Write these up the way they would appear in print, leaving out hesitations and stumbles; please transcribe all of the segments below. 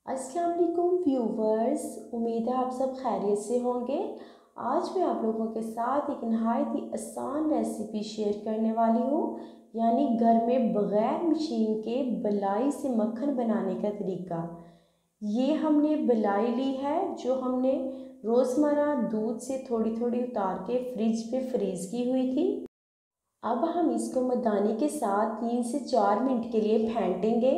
अस्सलाम वालेकुम व्यूवर्स, उम्मीद है आप सब खैरियत से होंगे। आज मैं आप लोगों के साथ एक नहायत ही आसान रेसिपी शेयर करने वाली हूँ, यानी घर में बग़ैर मशीन के बलाई से मक्खन बनाने का तरीका। ये हमने बलाई ली है जो हमने रोज़मर्रा दूध से थोड़ी थोड़ी उतार के फ्रिज पे फ्रीज़ की हुई थी। अब हम इसको मदानी के साथ 3 से 4 मिनट के लिए फेंटेंगे।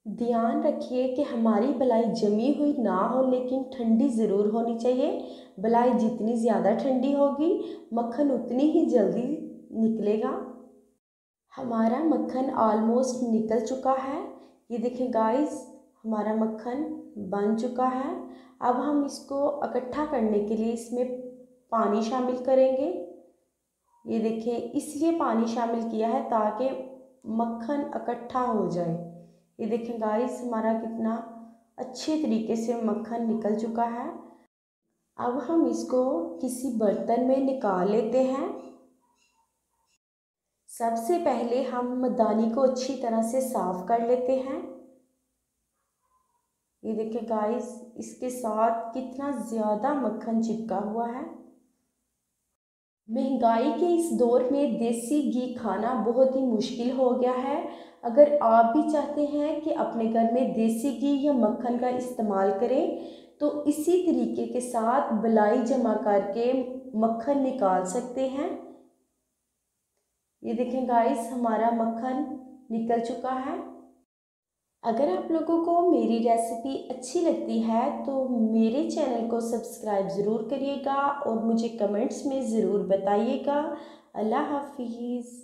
ध्यान रखिए कि हमारी बलाई जमी हुई ना हो, लेकिन ठंडी ज़रूर होनी चाहिए। बलाई जितनी ज़्यादा ठंडी होगी मक्खन उतनी ही जल्दी निकलेगा। हमारा मक्खन ऑलमोस्ट निकल चुका है। ये देखें गाइस, हमारा मक्खन बन चुका है। अब हम इसको इकट्ठा करने के लिए इसमें पानी शामिल करेंगे। ये देखें, इसलिए पानी शामिल किया है ताकि मक्खन इकट्ठा हो जाए। ये देखें गाइस, हमारा कितना अच्छे तरीके से मक्खन निकल चुका है। अब हम इसको किसी बर्तन में निकाल लेते हैं। सबसे पहले हम मदानी को अच्छी तरह से साफ़ कर लेते हैं। ये देखें गाइस, इसके साथ कितना ज़्यादा मक्खन चिपका हुआ है। महंगाई के इस दौर में देसी घी खाना बहुत ही मुश्किल हो गया है। अगर आप भी चाहते हैं कि अपने घर में देसी घी या मक्खन का इस्तेमाल करें, तो इसी तरीके के साथ बलाई जमा करके मक्खन निकाल सकते हैं। ये देखें गाइस, हमारा मक्खन निकल चुका है। अगर आप लोगों को मेरी रेसिपी अच्छी लगती है तो मेरे चैनल को सब्सक्राइब ज़रूर करिएगा और मुझे कमेंट्स में ज़रूर बताइएगा। अल्लाह हाफिज़।